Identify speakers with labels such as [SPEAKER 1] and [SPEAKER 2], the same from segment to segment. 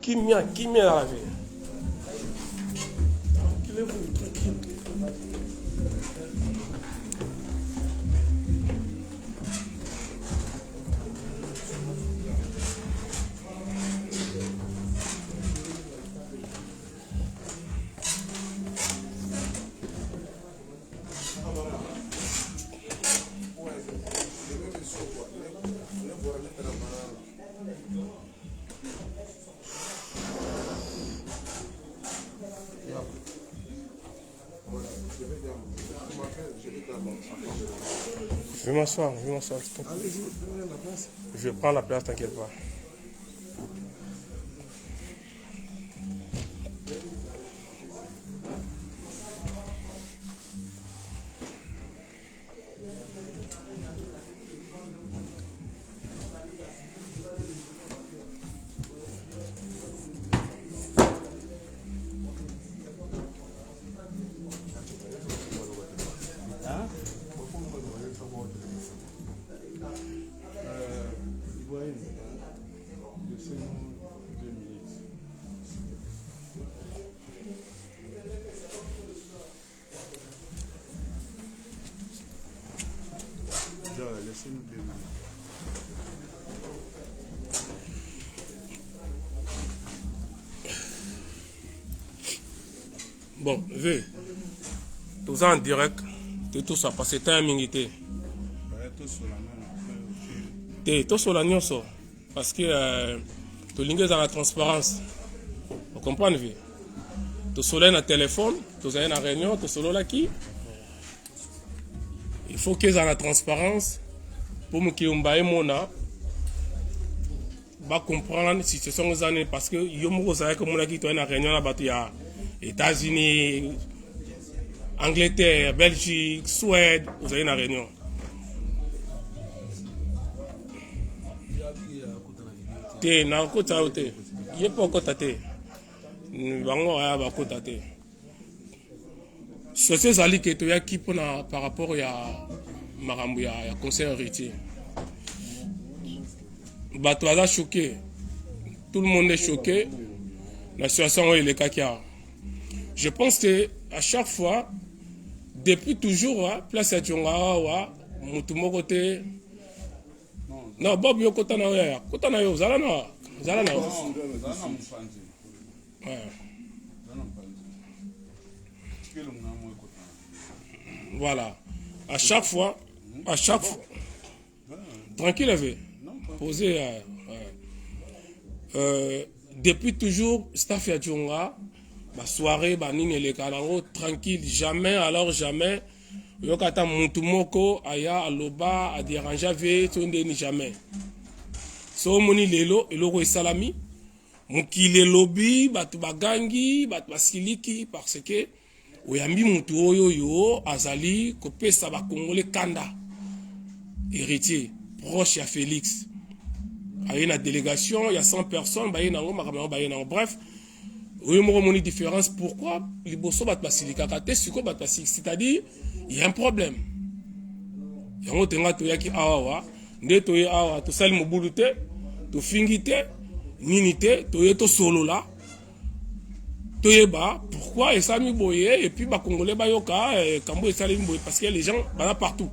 [SPEAKER 1] Kimia la vie. Je vais m'asseoir. Je prends la place, t'inquiète pas. Bon, vu, tout ça en direct, tout ça, parce que c'est un minute. Tout sur la nuit, parce que tout l'ingue dans la transparence. Vous comprenez, vu? Tout soleil dans le téléphone, tout avez une réunion, tout solo là qui. Il faut qu'ils aient la transparence pour me qu'il y ait un va comprendre la situation des années parce que yo mo savez que mon qui toi une réunion là-bas il y a États-Unis, Angleterre, Belgique, Suède, vous avez une réunion. Té na ko ta ote. Yé pas ko tate. Bango ya ba ko tate. Ce ces ali que to ya qui par rapport ya marambu ya conseil héritier. Bato a choqué. Tout le monde est choqué. La situation est le cas qu'il y a. Je pense que à chaque fois, depuis toujours, place à Djonga, Moutumo côté. Non, Bob yo kota na yo. Kota na yo, zala na. Voilà. À chaque fois, tranquille avec. Posé. Depuis toujours, staff ya Djonga. La soirée, les tranquille, jamais, alors jamais. Yokata Moutumoko, Aya, Aloba, a dérangé, jamais. So moni lelo, eloko et salami. Mukile lobby, batu bagangi, batu basiliki, parce que, oyambi mutu oyo, azali, kopé saba congolais kanda. Héritier, proche à Félix. Il y a une délégation, il y a 100 personnes, bref. Oui, mon différence. Pourquoi les bosso bat basilika kate suko bat basik, c'est-à-dire il y a un problème. Il y a un autre to yaki awa, nde to ye awa to sali mobulute, to fingite, ninite, to ye to solo là. To ye ba, pourquoi et ça mi boye et puis ba congolais ba yoka kambo et sali boye parce que les gens ba partout.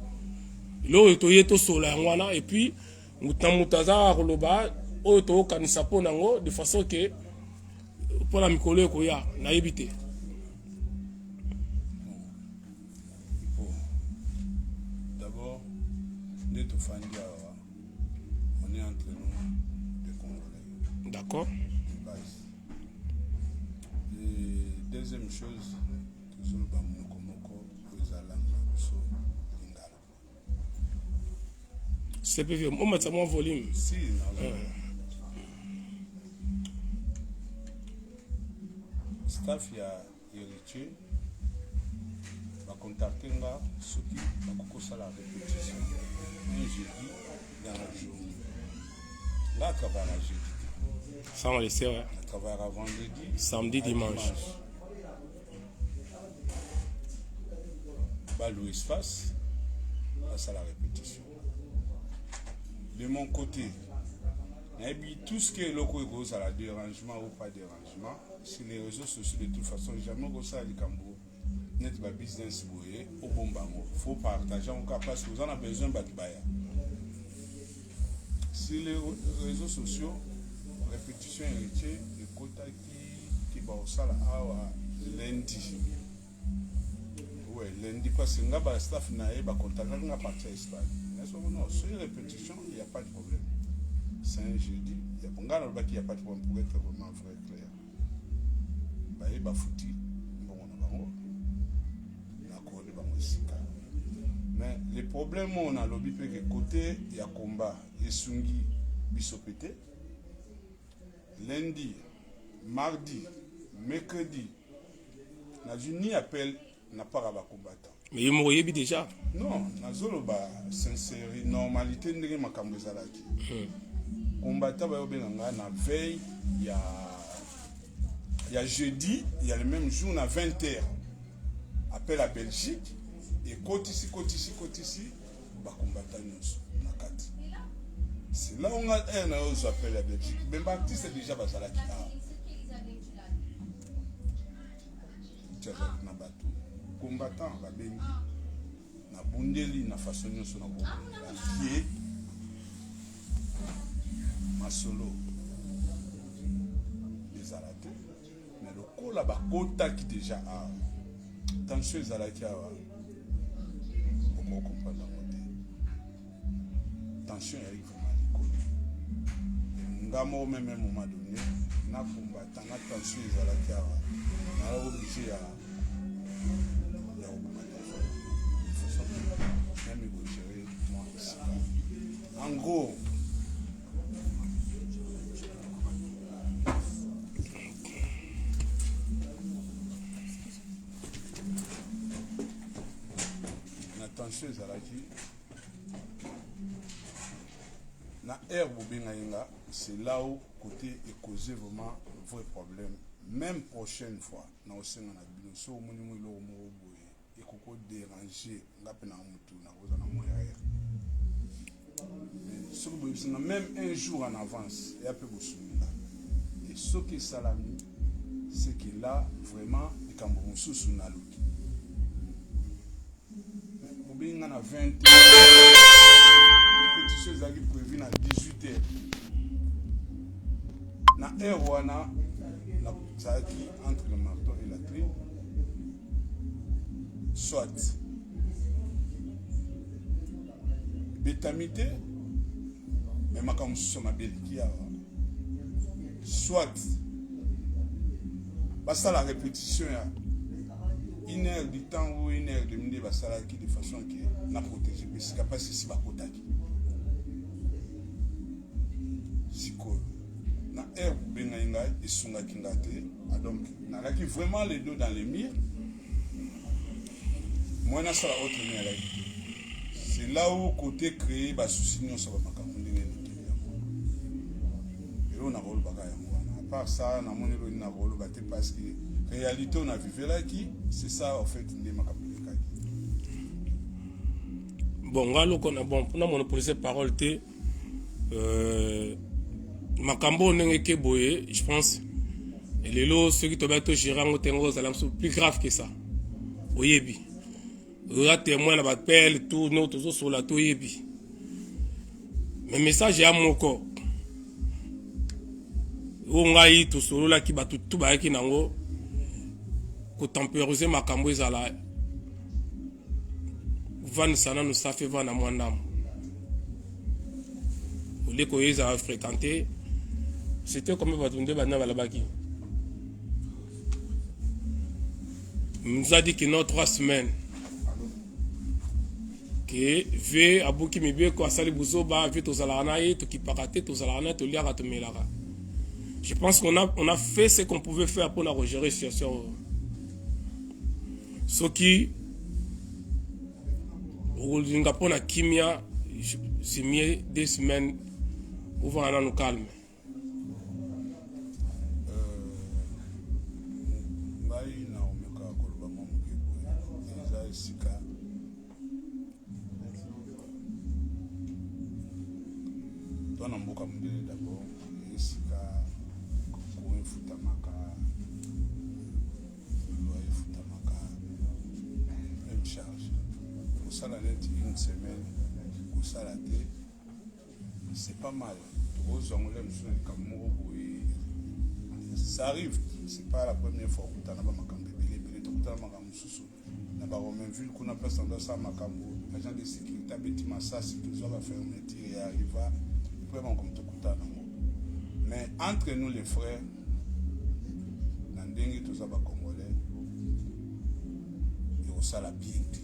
[SPEAKER 1] Lo to ye to solo ngwana et puis mutaza roloba o to kanisa po nango de façon que pour la micolo koya na yebité.
[SPEAKER 2] D'abord, on est entre nous des Congolais.
[SPEAKER 1] D'accord.
[SPEAKER 2] Et deuxième chose, toujours dans Mokomoko, vous allez Lingala.
[SPEAKER 1] C'est plus vieux. On met ça mon volume.
[SPEAKER 2] Si, staff ya héritier va contacter nga soki bakokosa la répétition un jeudi dans la journée. Là, travaille la jeudi.
[SPEAKER 1] Ça on le sait, ouais.
[SPEAKER 2] Travaillera vendredi,
[SPEAKER 1] samedi, dimanche.
[SPEAKER 2] Bah, Louis Fass, là, c'est la répétition. De mon côté, Et puis tout ce qui est local cause à la dérangement ou pas dérangement, sur les réseaux sociaux de toute façon, jamais ça à l'Ikambo. Net pas business boye au bon bango. Faut partager en cas parce que vous en avez besoin de baya. Sur les réseaux sociaux, répétition héritier, le quota qui va au sala à lundi. Ouais, lundi parce que ngaba staff nae ba contacter nga partir Espagne. Non, sur les répétitions, il n'y a pas de problème. C'est un jeudi. Il y a bon gars là qui a pas de problème pour être vraiment vrai clair. Bah il va foutre bon on a bango. D'accord, il va me mais le problème on a lobby que côté il y a combat et sungi bisopété lundi, mardi, mercredi n'a ni appel n'a pas à combattant.
[SPEAKER 1] Mais il m'aurait déjà.
[SPEAKER 2] Non, nazolo ba sincère normalité ndenge makambo ezalaki. Combattant ba obenganga na veille il y a jeudi, il y a le même jour à 20h. Appel à Belgique et côté ici, ba combattant nous na carte. C'est là où on a un appel à Belgique. Mais Baptiste c'est déjà bazalaki. Na bateau. Combattant ba bengi na bundeli na façon nyonso na bo qui masolo des alaté mais le col là ba kota qui déjà a tension des alaté a pour comprendre la tension arrive vraiment l'école ngamo même un moment donné na combattant na tension des alaté a na obligé à en gros, l'attention est là qui na herbe c'est là où côté est causé vraiment un vrai problème. Même prochaine fois, na osenga na bino so moni mo lo mo boye et koko déranger ngape na mutu na koza na moya. Même un jour en avance, et après et ce qui est salami, c'est que là, vraiment, les Camerounais sont sous la lutte. On a 20 les pétitions sont prévues à 18h. Na Erwana, ça entre le marteau et la clé, soit bétamité, mais ma comme sur ma belle qui a soit basta la répétition une heure du temps ou une heure de minute basta la qui de façon que n'a protégé mais c'est capable si ba kotaki siko na air benga inga isunga kingate donc na la qui vraiment les dos dans les murs moi na ça la autre ni la c'est là où côté créé ba souci non ça va pas on a rôle bagaille à part ça na moni lo na rôle baté parce que réalité on a vécu là qui c'est ça en fait ndé makapeleka
[SPEAKER 1] bon ngalo kona bon pour na monopoliser parole té makambo ndenge ke boye je pense et les lots ceux qui te battent gérer en tengo ça là plus grave que ça oyebi là témoin na bappel tout nous tous sur la toyebi mais message est à mon corps ngai to solo la ki batu tu ba ki nango ko temporiser makambo ezala van sana no safe van na mwandam ole ko yeza fréquenter c'était comme batu nde bana balabaki nous a dit que dans 3 semaines que ve abuki mibe ko asali buzoba ve to zalana ye to kipakate to zalana to liara to melara. Je pense qu'on a fait ce qu'on pouvait faire pour la gérer la situation. Ce qui, au Singapour, Kimia, c'est mieux 2 semaines où on va nous calmer.
[SPEAKER 2] toi na mboka mondele d'abord esika ko futamaka loyer futamaka même charge kosala neti une semaine kosala te c'est pas mal tozongole mosuna likambo moko boye ça arrive c'est pas la première fois okutana bamakambo ebele tokutana makambo mosusu na baromainville kuna place andosala makambo agent de sécurité abeti masasi tozwa bafermeture et arriva vraiment comme tokutana nango mais entre nous les frères na ndenge toza bacongolais ekosala bien te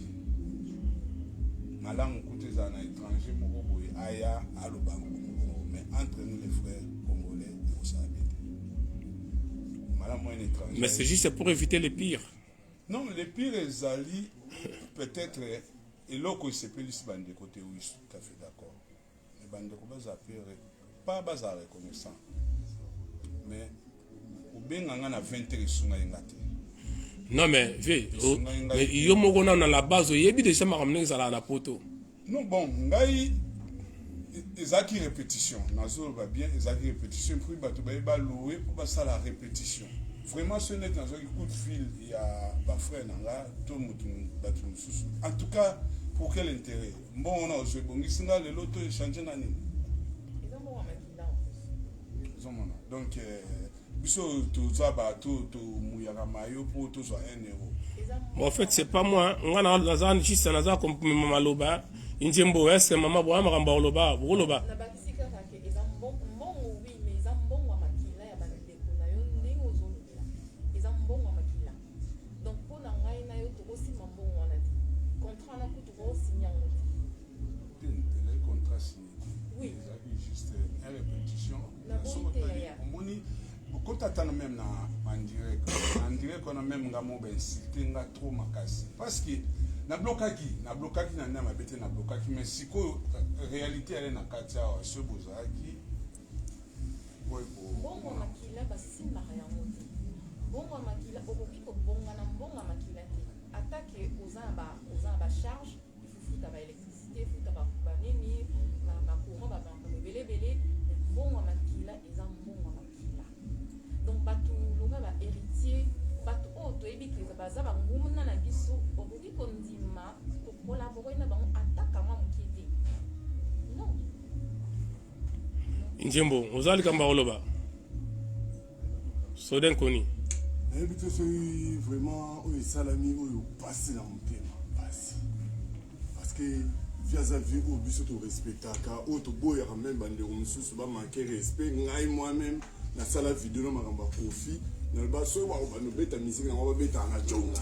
[SPEAKER 2] malamu kuta ezala na étranger moko boye aya aloba mais entre nous les frères congolais ekosala bien te malamu un étranger.
[SPEAKER 1] Mais c'est juste pour éviter les pires.
[SPEAKER 2] Non, les pires ezali peut-être eloko esepelisi bandeko te, oui, tout à fait d'accord. Mais bandeko baza pire pas baza reconnaissant. Mais obenganga na 20 heures esunga yenga te.
[SPEAKER 1] Non mais yo moko na la base yebi déjà makamne ezala na poto.
[SPEAKER 2] Non bon, ngai ezaki répétition. Nazo va bien ezaki répétition puis bato ba louer pour passer la répétition. Vraiment ce n'est dans un coup de fil il y a ba frère nanga tout mutu bato mususu. En tout cas pour quel intérêt? Bon on a joué bon isinga le loto échanger na nini. Donc biso to zaba to muyaka mayo pour to so 1 euro.
[SPEAKER 1] En fait c'est pas moi ngana nazana juste naza comme mama loba injembo est mama bo amaka loba boloba.
[SPEAKER 2] Quand tu même en direct, on a même nga trop makasi. Parce que na blokaki na nama bete na blokaki mais si ko réalité elle na katia ce bozaki.
[SPEAKER 3] Bongo makila basimba ya moto. Bongo makila okoki ko bonga na bonga makila te. Attaque aux ba charge, il faut foutre ba électricité, foutre ba nini, ba courant ba belé. Bongo makila eza bongo makila. Donc batu longa ba héritier, batu oto ebiki baza ba ngumuna na biso, okoki ko ndima ko collaborer na bango attaque ma mukiti. Non.
[SPEAKER 1] Njembo, ozali kamba oloba. Soden koni.
[SPEAKER 4] Habité c'est vraiment o salami o passer dans mon thème passer. Parce que via sa vie au biso to respecta ka o to boya même bande o mususu ba manquer respect ngai moi-même na sala vidéo na makamba profit na ba so ba no beta musique na ba beta na jonga.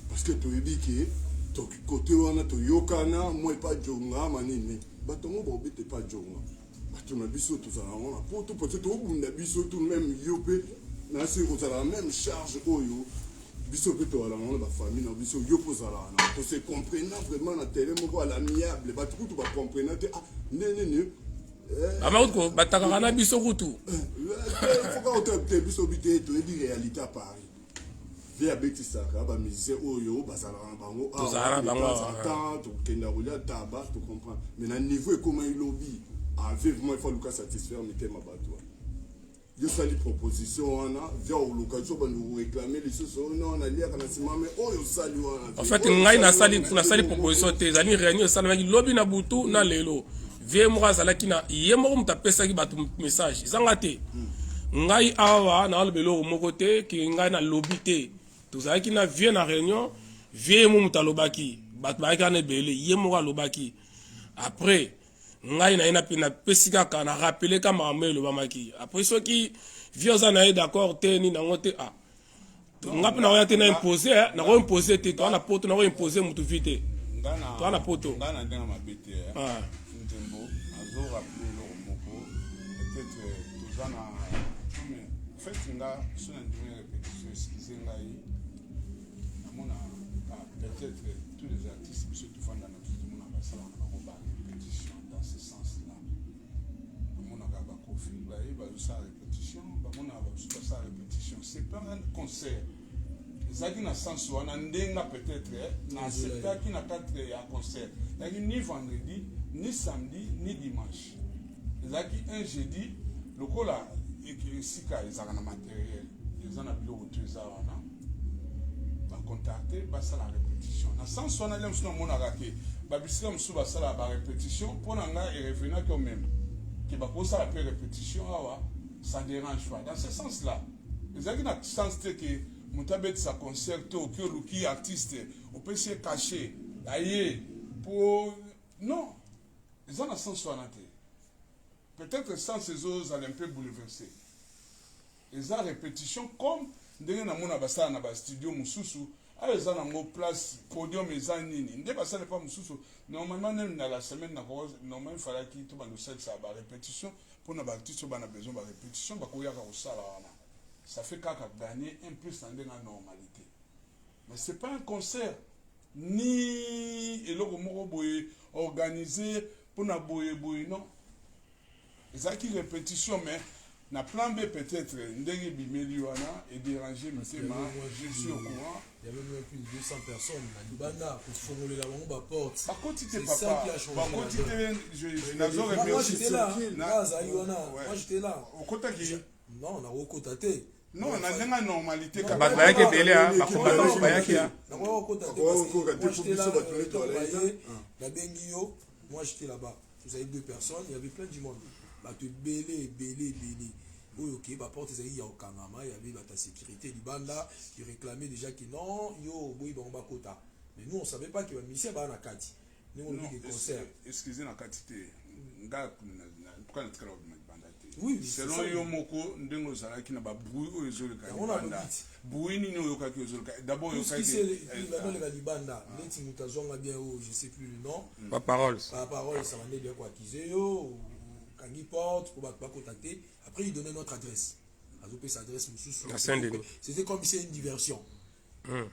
[SPEAKER 4] Parce que to ebiki to côté wana to yokana moi pas jonga manini. Ba to mo ba beta pas jonga. Ba to na biso to sala wana pour tout peut-être o bunda biso tout même yopé na se ko sala même charge oyo biso pe to ala na ba famille na biso yo pozala na to se comprendre vraiment na télé moko à l'amiable ba tout ba comprendre te ah ne
[SPEAKER 1] Amauko bataka na biso kutu
[SPEAKER 4] faut ka te biso bité to di réalité à Paris via beti saka ba musicien oyo basala na bango
[SPEAKER 1] tozala bango
[SPEAKER 4] attends to kenda roula taba to comprendre mais na niveau et comment il lobby vivement il faut Lucas satisfaire mi tema bato yo sali proposition wana via l'occasion ba nous réclamer les choses non on a lire na sima mais oyo sali wana
[SPEAKER 1] en fait ngai na sali proposition te zali réunion sala ngi lobby na butu na lelo vie mo sala kina yemo mutapesa ki batu message zanga te ngai awa na lobelo moko te ki ngai na lobby te tozala kina vie na réunion vie mo mutalobaki batu ba kana bele yemo ka lobaki après ngai na ina pina pesika kana rappeler ka mamelo ba maki après ce qui vioza na d'accord te ni na ngote ah ngapi na oyate na imposer na ko imposer te to na poto na ko imposer mutu vite
[SPEAKER 2] Ngana
[SPEAKER 1] to na poto
[SPEAKER 2] ngana ndena mabete ntembo azo rappeler lo moko peut-être tozana mais fait nga sur une première répétition excusez ngai na mona peut-être tous les artistes biso tout fanda na tout le monde na sala na ba répétition dans ce sens-là mona ga ba kofi ba sa répétition ba mona ba sa répétition c'est pas un concert ezaki na sens wana ndenga peut-être na septaki na 4 ya concert yani ni vendredi ni samedi ni dimanche ezalaki un jeudi lokola esika ezalaka na matériel eza na biloko to eza wana bacontacte basala répétition na sens wana ile mosusu namonaka ke babisika mosusu basala barépétition mpo na ngai erevenaki au même ke bakosala mpe répétition awa ça dérange pas dans ce sens là ezalaki na sens te ke moto abetisa concert to oki oluki artiste opesi ye caché aye po non eza na sens wana te peut-être sens ezozala un peu bouleversé eza répétition comme ndenge namona basala na bastudio mosusu ayo eza nango place podium eza nini nde basala pa mosusu normalement même na la semaine normalement falaki to bandosalisa barépétition mpona baartiste oyo bana besoin barépétition bakoyaka kosala wana ça fait kaka gagner un plus na ndenge ya normalité mais c'est pas un concert ni eloko moko boye organisé mpona boye non ezalaki répétition mais na plan B peut-être ndenge bimeli wana et déranger motema je suis au courant
[SPEAKER 5] il y avait même plus de 200 personnes na libanda pour formuler la bango ba porte
[SPEAKER 2] par contre
[SPEAKER 5] c'est ça qui a changé
[SPEAKER 2] par contre je nazo
[SPEAKER 5] moi j'étais là
[SPEAKER 2] moi
[SPEAKER 5] j'étais là
[SPEAKER 2] au kota qui
[SPEAKER 5] non na okota te
[SPEAKER 2] non na ndenga normalité
[SPEAKER 1] ka batayaki ebele a bakombato bayaki a
[SPEAKER 5] na okota te parce que na bengi yo moi j'étais là-bas vous avez 2 personnes il y avait plein du monde bato belé oyo ok baporte ezali ya okangama il y avait bata sécurité libanda qui réclamait déjà que non yo boyi bango bakota mais nous on savait pas que bamisien baa na kati ndenge olobi ke concert
[SPEAKER 2] excusez na kati te nga pourquoi na tikala libanda te
[SPEAKER 5] oui
[SPEAKER 2] selon yo moko ndenge ozalaki na babruit oyo ezoleka libanda bruit nini oyokaki ozoleka d'abord oyokaki
[SPEAKER 5] babeleka libanda neti moto azwanga bien oyo je sais plus le nom
[SPEAKER 1] ba parole
[SPEAKER 5] ça va nde bien koakize yo kangi porte pour pas contacter après il donnait notre adresse sa adresse c'était comme si c'était une diversion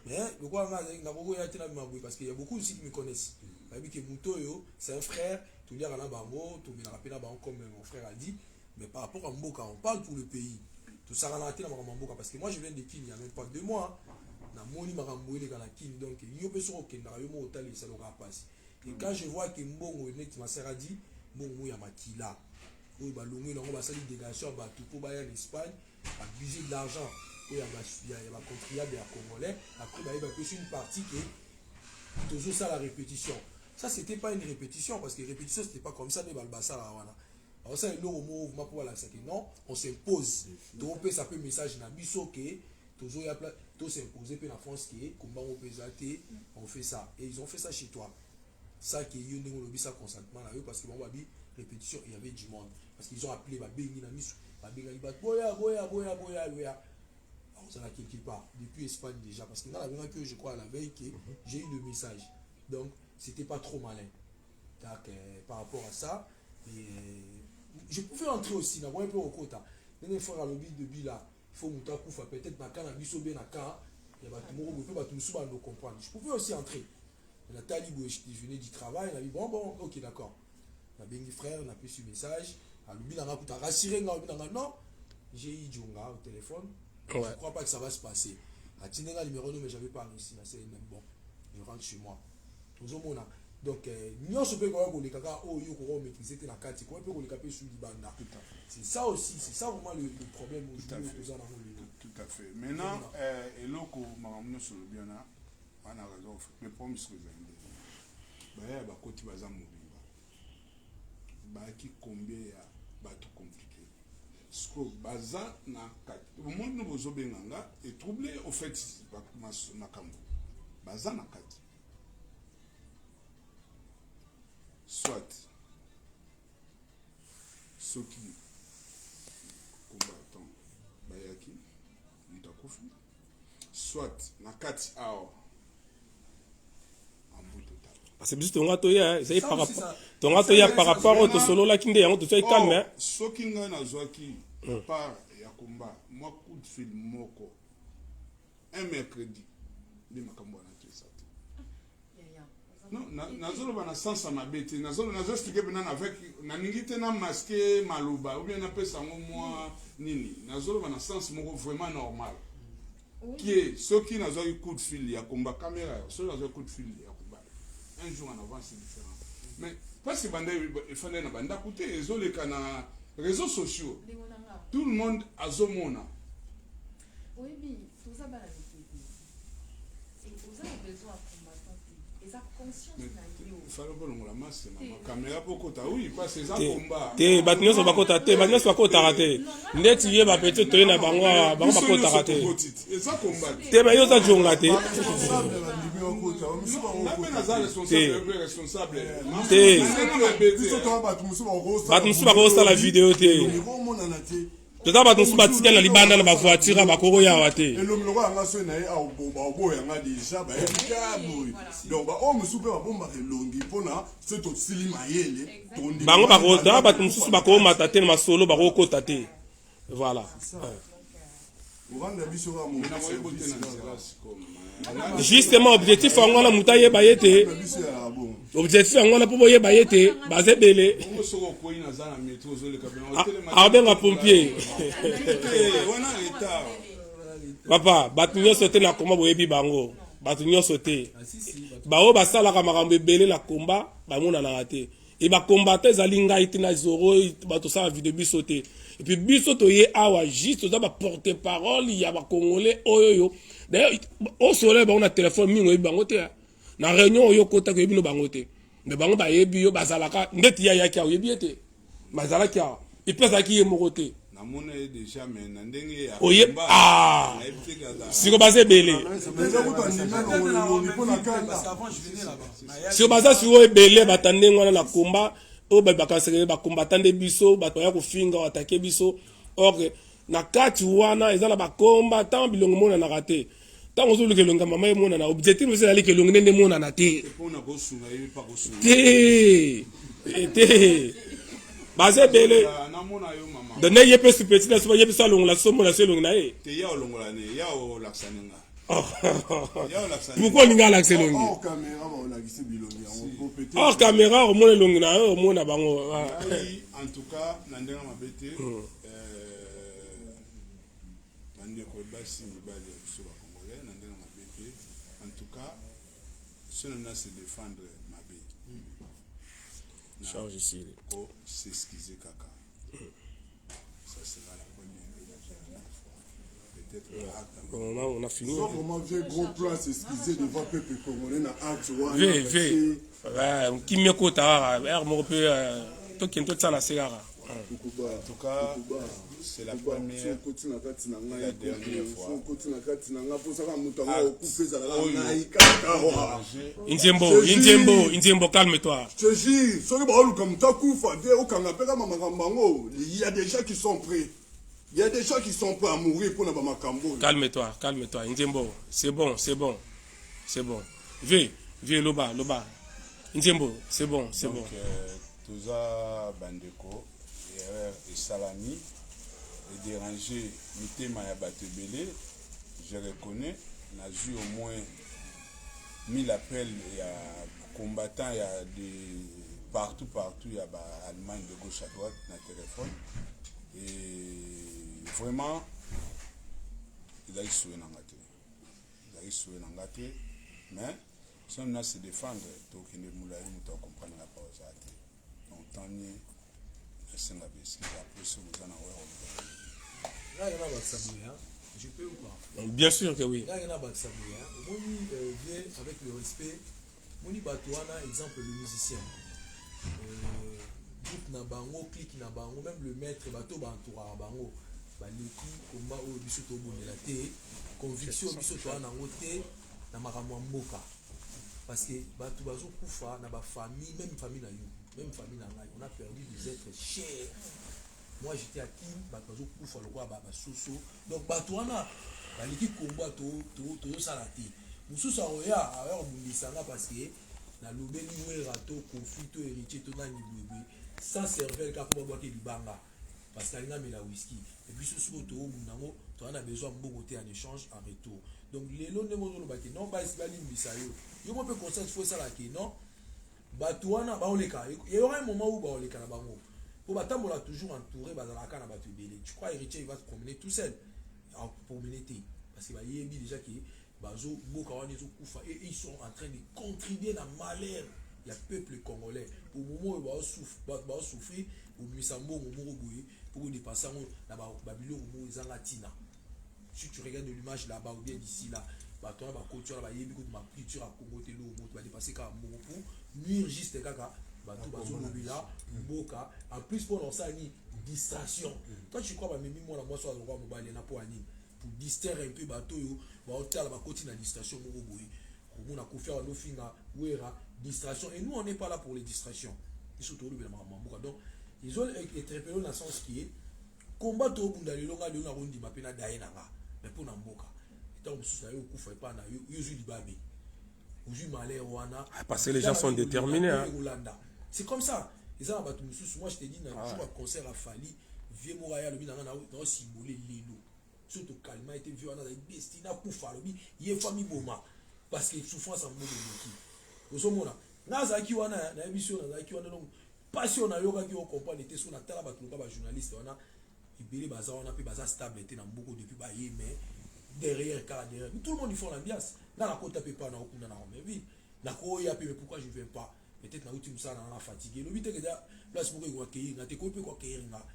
[SPEAKER 5] mais le quoi parce qu'il y a beaucoup aussi qui me connaissent c'est un frère tout le monde tout le monde comme mon frère a dit mais par rapport à Mboka on parle pour le pays tout ça parce que moi je viens de Kin il y a même pas 2 mois na moni makambo ile kana Kin donc yo pe soko kenda yo mo otali ça le passe et quand je vois que Mbongo net ma sœur a dit Mbongo ya makila oui, bah, on va salir délégation, bah, tout pour en Espagne, abuser de l'argent, il y a un contribuable congolais, après, bah, il va pêcher une partie qui est toujours ça la répétition. Ça, c'était pas une répétition, parce que répétition, c'était pas comme ça, mais Balbassa, là, voilà. Alors, ça, il y a un mouvement pour la que non, on s'impose. Donc, on peut s'appeler message, na biso, que, toujours, il y a plein, tout s'imposer, puis la France, qui est, comment on peut zater, on fait ça. Et ils ont fait ça chez toi. Ça, qui est, il y a eu ça consentement, là, parce que, bon, bah, répétition, il y avait du monde. Parce qu'ils ont appelé Babengi na misu, Babengi bat boya. Alors ça là quelque part depuis Espagne déjà parce que dans la que je crois à la veille que j'ai eu le message. Donc c'était pas trop malin. Donc par rapport à ça, je pouvais entrer aussi na un peu au quota. Une fois à l'objet de Bila, il faut monter à peut-être na kana biso be na ka, il y a batumoro peut pas tout souvent nous comprendre. Je pouvais aussi entrer. La talibou je venais du travail, on a dit bon OK d'accord. Na bengi frère, on a pris ce message. Non, j'ai eu Djonga au téléphone. Je ne crois pas que ça va se passer. À Tinenga numéro 2, mais j'avais pas réussi. Bon, je rentre chez moi. Donc, nous sommes les caca, maîtriser la carte. C'est ça aussi, c'est ça vraiment le problème aujourd'hui.
[SPEAKER 2] Tout à fait. Maintenant, et là, on sur le bien, on a raison. Les pommes sont les combien bato compliqué ce que baza na kati au monde nous bozo benganga et troublé au fait makambo baza na kati soit ceux qui combattant bayaki mutakufi soit na kati ao
[SPEAKER 1] parce que tonga toya c'est par rapport tonga toya par rapport au solo la kinde yango to calme
[SPEAKER 2] so kinga na zwaki par ya komba moi coup de fil moko un mercredi de makambo na trisate non nazolo bana sansa mabete nazolo expliquer bena avec na ningite na masquer maluba ou bien na pesa moi nini nazolo bana sens moko vraiment normal qui est ce qui na zwaki coup de fil ya komba caméra so na zwaki coup de fil ya un jour en avant, c'est différent. Mais parce que il fallait na banda côté les réseaux sociaux tout le monde a zomona
[SPEAKER 3] oui bi tout ça ba la mikiti et vous avez besoin de combattant et ça conscience na yo
[SPEAKER 2] il fallait que la masse ma caméra pour côté oui parce que ça combat
[SPEAKER 1] te batnyo so bakota te batnyo so bakota raté ndeti ye ba petit to na bango bakota raté
[SPEAKER 2] et ça combat
[SPEAKER 1] te ba yo za jonga te
[SPEAKER 2] responsable
[SPEAKER 1] te batnu so bakosa la vidéo te toza bato mosusu batika na libanda na bavoitire bakoko yawa te
[SPEAKER 4] elomiloko yanga so na ye aoboyanga deja bayebika boye donc baoyo mosusu mpe babombaka elongi mpona so tosili mayele
[SPEAKER 1] bango bakota bato mosusu bakomata te na masolo bakokota te voilà justement objectif yango wana moto ayeba ye te objectif yango wana mpo boyeba ye te baza ebele abenga pompier papa bato nyonso te na komba boyebi bango bato nyonso te baoyo basalaka makambo ebele na komba bamonanaka te e bakombata ezali ngai te na zoro bato osala video biso te epuis biso toye awa juste toza baporte parole ya bakongolais oyoyo d'ailleurs osole bango na telefone mingi oyebi bango te na réunion oyo okotaka oyebi no bango te me bango bayebi yo bazalaka ndeti ya yaki awa oyebi ye te bazalaki awa epuis azalaki ye moko te oye siko baza ebele siko baza siko ebele bata ndenge wana na komba oyo bakasekele bakombata nde biso bato baya kofinga atake biso or na kati wana eza na bakomba ntango bilongo emonanaka te ntango ozoluka elongi ya mama emonana objectif ezali ke elongi nde emonana te te baza ebele done ye mpe supeti na so bayebi so alongola so mona so elongi na ye pourquoi olinga alakisa elongi hors caméra omona elongi na yo omona bango
[SPEAKER 2] en tout cas na ndenge mabe te bandeko basi mibali ya biso bakongolais na ndenge mabe te en tout cas so na se défendre mabe
[SPEAKER 1] charge ici
[SPEAKER 2] ko s'excuser kaka ça sera la première peut-être
[SPEAKER 1] on a fini
[SPEAKER 4] comment j'ai gros plan s'excuser devant peuple congolais na acte
[SPEAKER 1] ouais kimia kota er mo pe to kento tsana segara
[SPEAKER 2] en tout cas c'est la première la dernière fois
[SPEAKER 1] Inzembo calme-toi
[SPEAKER 4] je te jure soki baoluka muta kufa te okanga pe kama makambo yango il y a des gens qui sont prêts il y a des gens qui sont prêts à mourir pour na bamakambo
[SPEAKER 1] calme-toi Inzembo c'est bon viens loba Inzembo c'est bon
[SPEAKER 2] toza bandeko erreur et salami et déranger mitema ya bato ebele je reconnais n'a eu au moins 1000 appels il y a combattants il y a des partout il y a Allemagne de gauche à droite na téléphone et vraiment il a essuyé n'angate mais si on a se défendre donc il ne moula pas comprendre la pause donc tant mieux c'est la bise après ce vous en avez
[SPEAKER 5] je peux ou pas?
[SPEAKER 1] Bien sûr que oui.
[SPEAKER 5] Avec le respect, Moni Batouana, exemple le musicien. Groupe Nabango, clic Nabango, même le maître Bato Bantoura Bango, Baleki, combat au Bissoto Bonelate, conviction Bissoto Anangote, Namaramo Mboka. Parce que Bato Bazo Koufa, n'a pas famille, même famille na you, même famille na on a perdu des êtres chers. Moi j'étais à Kim, Bato Koufa, le roi Soso. Donc Batouana, Baleki combat to salati. Mususa oya alors mulisanga parce que na lobeli we rato conflit to héritier to na nibwe sans servir ka ko boite libanga parce que alinga mela whisky et puis ce soir to munango to on a besoin beaucoup en échange en retour. Donc les lots ne mozo baki non ba isbali misayo. Yo mo peut conseil faut ça là qui non Batouana ba oleka. Il y aura un moment où ba oleka na bango. Pour batambola toujours entouré bazalaka na batu belé. Tu crois héritier il va se promener tout seul en promener parce que bah yebi déjà qui bazo boka wana ezo kufa et ils sont en train de contribuer na malheur il y a peuple congolais au moment où va souffrir au misambo au moment où pour dépasser la babylone au moment où latina. Si tu regardes l'image là-bas ou bien d'ici là, bah toi la culture là, il y a beaucoup de ma culture à Congo te l'eau, tu vas dépasser quand même pour nuire juste caca, bah tout va se là, boca. En plus pour lancer une distraction. Toi tu crois bah même moi la moi soit le roi mobile na pour ani pour distraire un peu bateau yo, bah on t'a la continuer la distraction au bout. On a confiance à nos finga, distraction et nous on n'est pas là pour les distractions. Ils sont tous les donc ils ont été dans le sens qui est combattre au bout de l'onga de l'onga ma pena daïnanga mais pour n'amboka étant sous la yoku fait pas na yozu libabi yozu malais wana
[SPEAKER 1] parce que les gens sont déterminés hein.
[SPEAKER 5] C'est comme ça ils ont battu sous moi je te dis na jour à concert à Fali vieux moraya le binanga na symboler lelo surtout calma était vieux wana destina pour falobi yé famille boma parce que souffrance en mode de qui osomona nazaki wana na émission nazaki wana donc passion na yoka ki o comprendre était sur na tala ba journaliste wana ibeli baza wana pe baza stable était na mboko depuis ba yé mais derrière tout le monde il fait l'ambiance na la kota pe pas na okuna na mais oui na ko ya pe mais pourquoi je viens pas peut-être na outil ça na fatigué le bité que place pour ko accueillir na te ko pe ko accueillir na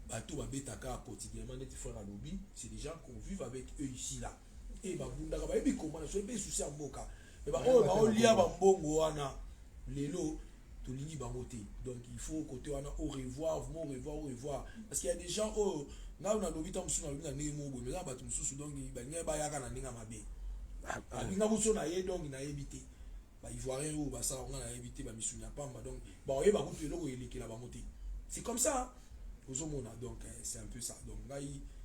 [SPEAKER 5] bato ba betaka quotidiennement net frère lobby c'est des gens qu'on vit avec eux ici là et ba bunda ba ebi comment na so be souci en mboka et ba o ba o lia ba mbongo wana lelo to lingi bangote donc il faut côté wana au revoir parce qu'il y a des gens oh na na lobby tam suna lobby na nemo bo mais ba bato mususu donc ba ngai ba yaka na ninga mabe abinga buso na ye donc na ebité ba ivoirien ou ba ça on a évité ba misunya pamba donc ba o yeba kutu eloko elekela ba moté c'est comme ça donc c'est un peu ça donc là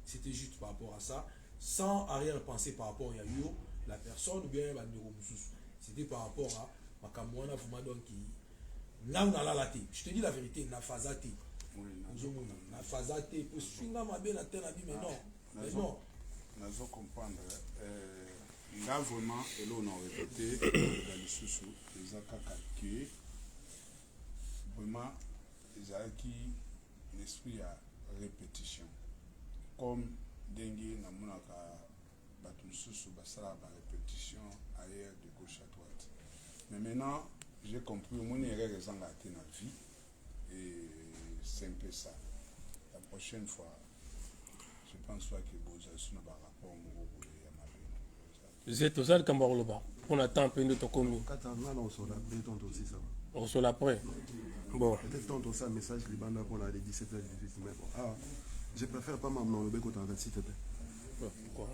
[SPEAKER 5] c'était juste par rapport à ça sans arrière-pensée par rapport à yo la personne ou bien ba ndeko mususu c'était par rapport à makamwana vraiment donc là on a la laté je te dis la vérité na fazate na fazate pour swinga mabe na tena bi mais non
[SPEAKER 2] nazo comprendre là vraiment et là on a répété dans le sous les akaka que vraiment les aki l'esprit à répétition comme dengue na monaka batu susu basala ba répétition ailleurs de gauche à droite mais maintenant j'ai compris mon erreur raison la dans la vie et c'est un peu ça la prochaine fois je pense pas que vous avez sur par rapport au Morobo et à ma vie
[SPEAKER 1] vous êtes aux ailes comme Barloba on attend un peu de ton commis
[SPEAKER 4] on sur la paix tantôt aussi ça
[SPEAKER 1] on sur l'après bon
[SPEAKER 4] peut-être tantôt ça message les bandes pour les 17h 18 mais bon je préfère pas m'amener le bec autant s'il te plaît
[SPEAKER 1] pourquoi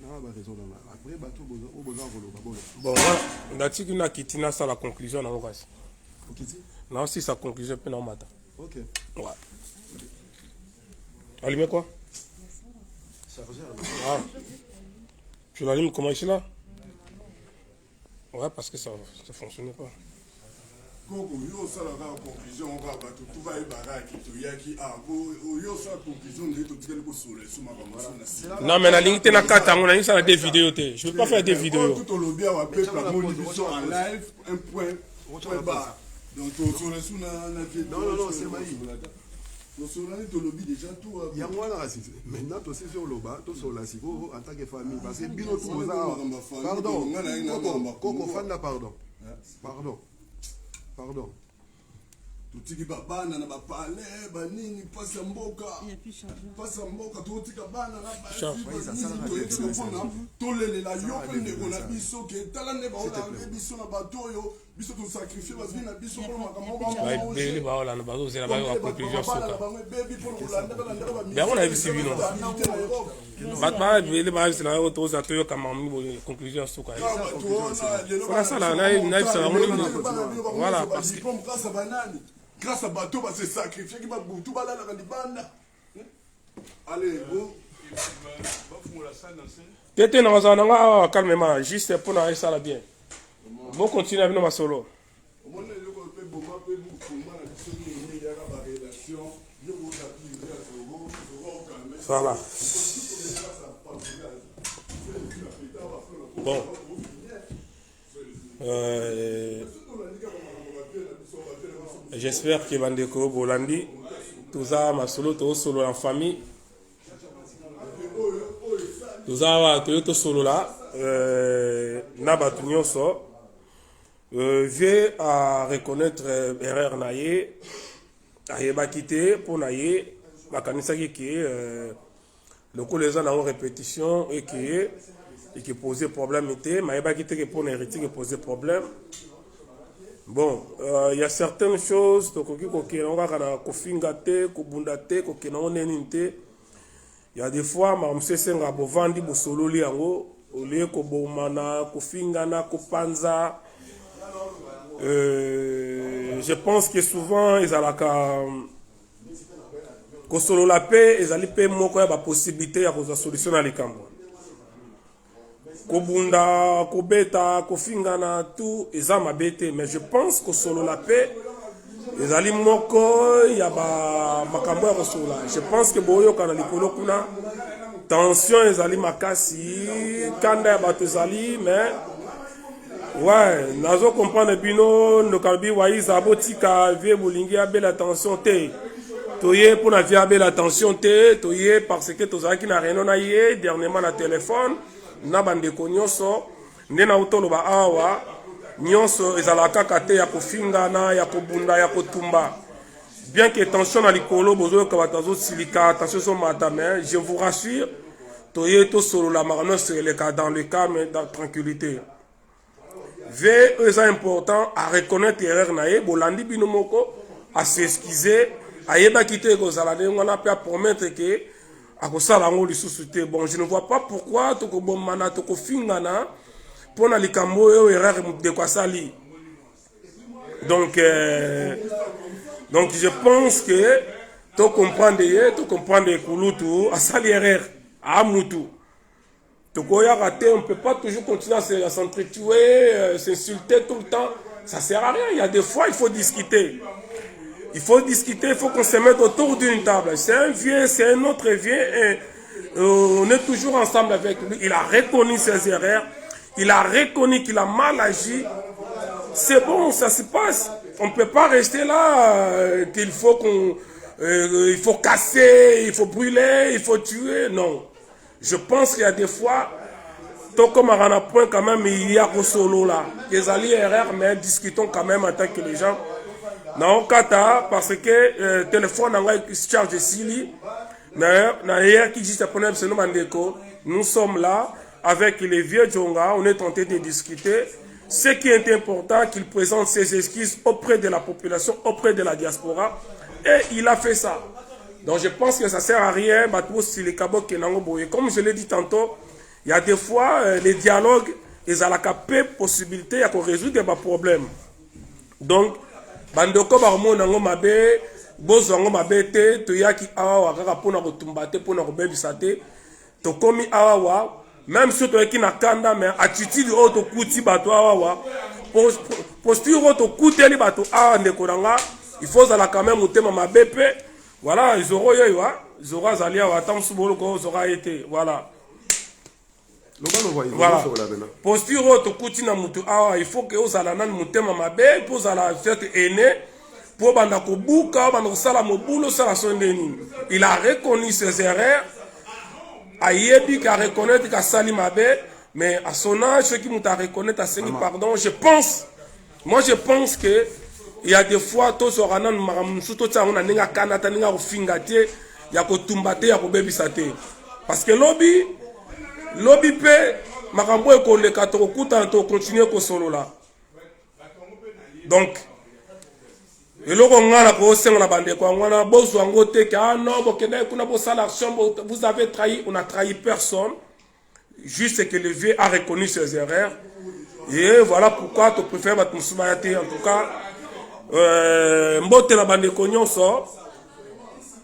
[SPEAKER 4] non bah raison après bah tout au besoin bon
[SPEAKER 1] voilà on a dit qu'on a quitté ça la conclusion dans l'occasion
[SPEAKER 4] ok
[SPEAKER 1] non si sa conclusion peut non matin
[SPEAKER 4] ok
[SPEAKER 1] ouais allumer quoi tu l'allumes comment ici là ouais parce que ça fonctionnait pas
[SPEAKER 4] Koko yo sala ka conclusion ka bato tout va baraki to yaki yo sala conclusion de to tikeli ko sole suma ba mosona
[SPEAKER 1] non mais la ligne te na kata ngona ni sala des vidéos te je peux pas faire des vidéos
[SPEAKER 4] tout le bien wa peuple la modification en live un point bas donc to sole suna na non c'est maï no solani to lobby déjà tout ya mwana rasisi maintenant to c'est sur loba to sola siko en tant que famille parce que bino tout ça pardon Koko fanda pardon tutiki babana na bapale banini pasi ya mboka tutika bana na tolelela yo pe ndeko na biso ke tala ne baola biso na bato oyo biso to sacrifier ba vie na biso pour makambo ba
[SPEAKER 1] beli baola na bazo zela ba conclusion soka bien on a vu si bino batma beli ba zela o to za to yo kama mi conclusion soka voilà ça là na ça voilà parce que grâce à bateau va se sacrifier qui va boutou bala la libanda allez go tete na bazana nga calmement juste pour na ça la bien bon continuer avec nos solo voilà bon j'espère que Bandeko Bolandi, tout ça, ma solo, tout solo en famille, tout ça, tout solo là, Nabatunyo so, veut à reconnaître erreur naie, à quitter pour naie, ma kanisa qui est le coup les gens en répétition et qui posait problème était, mais il quitter pour héritier qui posait problème. Bon, il y a certaines choses donc il y a des fois ma msesenga bo vandi bo sololi yango ole ko bomana ko fingana ko panza. Je pense que souvent ils alaka ko solo la paix ils ali paix moko ya ba possibilité ya ko solution na likambo. Ko bunda ko beta ko fingana tout eza mabete, mais je pense que solo la paix ils ali moko ya ba makambo ya ko sola. Je pense que boyo kana likolo kuna tension ils ali makasi kanda ya bato zali, mais ouais, nazo comprendre bino no kalbi waiza botika vie bolingi abela tension te. Toye pour na vie abela tension te, toye parce que tozaki na reno na ye dernièrement na téléphone na bande ko nyonso ndena utolo ba awa nyonso ezalaka kate ya kofingana ya kobunda ya kotumba. Bien que tension na likolo bozo ka batazo silika tension so matame, je vous rassure toye to solo la marno c'est le cas dans le calme dans tranquillité. C'est important à reconnaître l'erreur nae bolandi binomoko à s'excuser à yeba quitter ko zalade on a pas promettre que à ko sala ngo lisusu te. Bon, je ne vois pas pourquoi to ko bomana to ko fingana pour na likambo yo erreur de quoi sali. Donc je pense que to comprendre kulutu à sali erreur à mutu. Tokoya raté, on ne peut pas toujours continuer à s'entretuer, s'insulter tout le temps. Ça ne sert à rien. Il y a des fois, il faut discuter. Il faut discuter, il faut qu'on se mette autour d'une table. C'est un vieux, c'est un autre vieux. Et on est toujours ensemble avec lui. Il a reconnu ses erreurs. Il a reconnu qu'il a mal agi. C'est bon, ça se passe. On ne peut pas rester là, qu'il faut il faut casser, il faut brûler, il faut tuer. Non. Je pense qu'il y a des fois, tout comme à un point quand même, il y a un solo là. Les alliés erreurs, mais discutons quand même en tant que les gens. Non, kata, parce que téléphone a charge ici, nous sommes là avec les vieux Djonga, on est tenté de discuter. Ce qui est important, qu'il présente ses excuses auprès de la population, auprès de la diaspora, et il a fait ça. Donc je pense que ça ne sert à rien. Comme je l'ai dit tantôt, il y a des fois, les dialogues, ils ont la possibilité de résoudre des problèmes. Donc, bandoko barmo nango mabe, bozo nango mabe te, toyaki awa kaka pona kotumbate pona kobebisate, to komi awa, même si toyaki na kanda, mais attitude auto kuti bato awa, posture auto kuteli bato awa ndekoranga, il faut ça la quand même mutema mabe pe. Voilà, ils auront eu, ils auront allé à attendre ce bolo qu'ils auront été. Voilà. Voilà. Posture auto kutina mutu awa, il faut que vous allez nan mutema mabe pour la fête aînée pour bandako buka bandako sala mobulo sala sondeni. Il a reconnu ses erreurs. Ayebi ka reconnaître ka sali mabe, mais à son âge ceux qui muta reconnaître à sali pardon, je pense que il y a des fois, tous les gens qui ont des kanata, des fingate, ya ko tumbate, ya ko bebisate. Parce que lobby peut, makambo e ko le katoko kuta to continuer ko solo là. Donc, et là on a la grosse la bande quoi, on a besoin de ah non, vous avez trahi, on a trahi personne. Juste que le vieux a reconnu ses erreurs. Et voilà pourquoi tu préfères battre Moussoumayate en tout cas. Mbote la bande nyonso,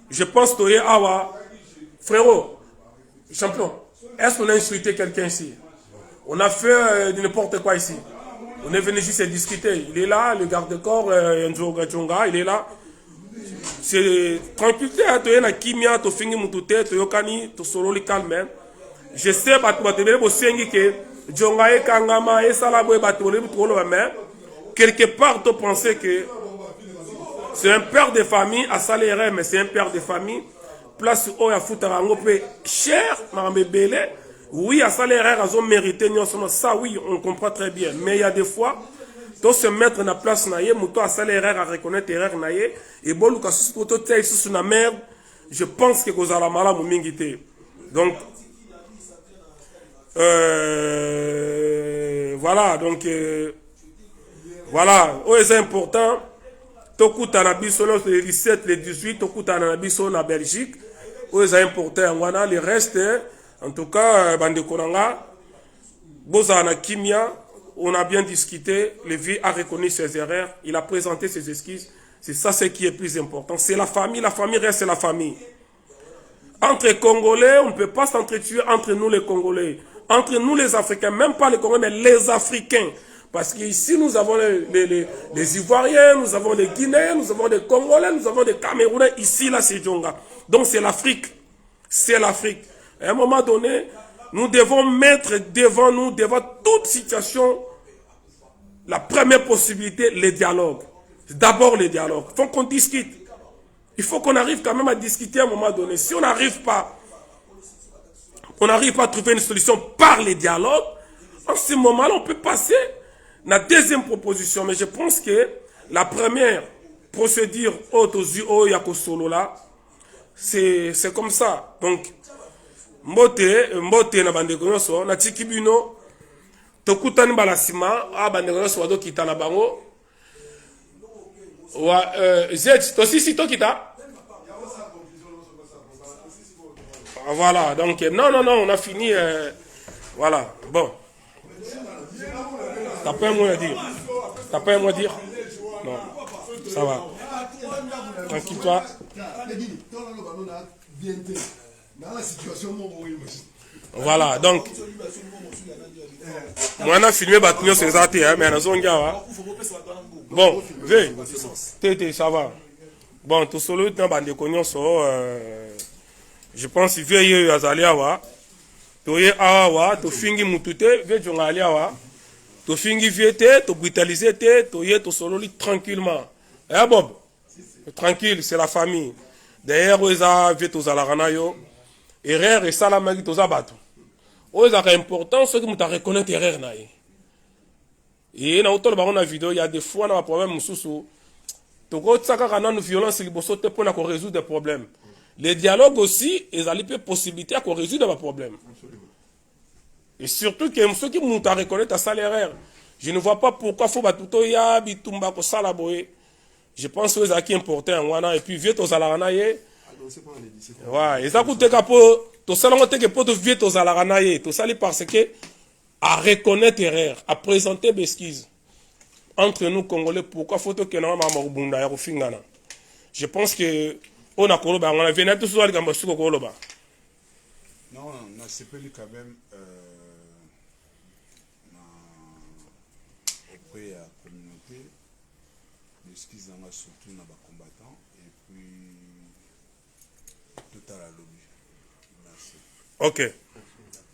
[SPEAKER 1] je pense que awa frérot champion, est-ce qu'on a insulté quelqu'un ici? On a fait n'importe quoi ici. On est venu juste discuter. Il est là, le garde-corps Nzoga Djonga, il est là. C'est tranquillité à toi na kimia to fingi mutute to yokani to solo li calme. Je sais pas toi te bo sengi que Djonga e kangama e sala boy batole tolo mais quelque part tu pensais que c'est un père de famille à salaire, mais c'est un père de famille. Place où il y a foutu cher, oui, à salaire, ils ont mérité. Ça, oui, on comprend très bien. Mais il y a des fois, to se mettre na place na ye moto asala erreur à reconnaître erreur na ye et boluka susu poto tia isusu na merde je pense que kozala malamu mingi te donc voilà donc voilà c'est important tokutana biso le 17 le 18 tokutana na biso na Belgique c'est important wana le reste en tout cas bande konanga bozana kimia on a bien discuté, le vieux a reconnu ses erreurs, il a présenté ses excuses. C'est ça ce qui est plus important. C'est la famille reste la famille. Entre Congolais, on ne peut pas s'entretuer entre nous les Congolais. Entre nous les Africains, même pas les Congolais, mais les Africains. Parce qu'ici, nous avons les Ivoiriens, nous avons les Guinéens, nous avons des Congolais, nous avons des Camerounais. Ici, là, c'est Djonga. Donc, c'est l'Afrique. C'est l'Afrique. À un moment donné, nous devons mettre devant nous, devant toute situation, la première possibilité, les dialogues. D'abord les dialogues. Il faut qu'on discute. Il faut qu'on arrive quand même à discuter à un moment donné. Si on n'arrive pas à trouver une solution par les dialogues, en ce moment-là, on peut passer à la deuxième proposition. Mais je pense que la première procédure, c'est comme ça. Donc, mbote na bandeko nyonso na tikibino tokutani balasima bandeko nyonso wado kita na bango wa zet tosisi tokita voilà donc non on a fini voilà bon t'as pas un mot à dire non ça va tranquille toi voilà donc moi on a filmé Batunyo c'est ça mais bon tété ça va bon tout solo dans bande konyoso je pense que vieux azali awa toye awa to fingi mutute vieux jonga ali awa to fingi viete to brutaliser te toye to solo tranquillement Bob tranquille c'est la famille d'ailleurs ils a vieux to zalarana yo erreur et ça la magi toza bato oyo ezaka important soki moto areconnaître erreur na ye et na otolo bango na vidéo il y a des fois na baproblème mosusu tokotia kaka nanu violence liboso te mpona korésoudre des problèmes les dialogues aussi ezali mpe possibilité ya korésoudre baproblème et surtout ke soki moto areconnaître asala erreur je ne vois pas pourquoi fo bato toya bitumba kosala boye je pense oyo ezalaki important yango wana et puis vie tozalaka na ye ouais, et ça coûte tout ça pour te vieux aux alaranaye, tout ça parce que à reconnaître erreur, à présenter besquise entre nous Congolais, pourquoi faut que nous maman fingana. Je pense que on a koloba, on a venu tous les gars sur koloba.
[SPEAKER 2] Non, on a sepelé quand même auprès de la communauté, besquise surtout dans les combattants et puis tout à la lobby. Merci.
[SPEAKER 1] Ok.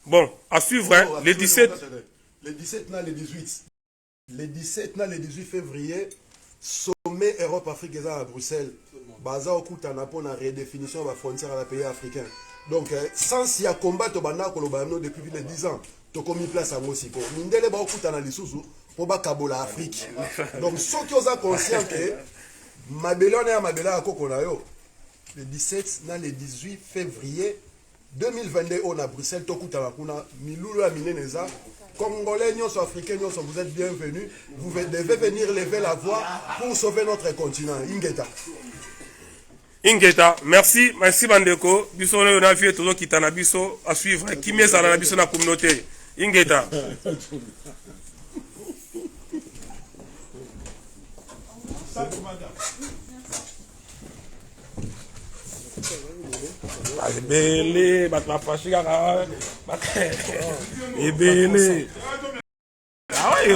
[SPEAKER 1] Bon, à suivre, hein, les 17.
[SPEAKER 4] Les 17, les 18. Les 17, les 18 février, sommet Europe-Afrique à Bruxelles. Baza okutana pour la redéfinition de la frontière à la pays africain. Donc, sans s'y a combattre depuis les 10 ans, tu as commis place à Mosiko. Mindele ba okutana lisusu pour ba kabola Afrique. Donc, ceux qui ont conscience que Mabelone et Mabela Kokonayo, le 17 les 18 février 2022 on a Bruxelles tokutana kuna milulu ya mineneza Congolais nyonso africains nyonso vous êtes bienvenus, vous devez venir lever la voix pour sauver notre continent.
[SPEAKER 1] Ingeta, merci Bandeko, biso on a vu tout qui tana biso à suivre qui met ça na biso na communauté. Ingeta. Ebele, batapashika ka. Ebele. Ah ouais,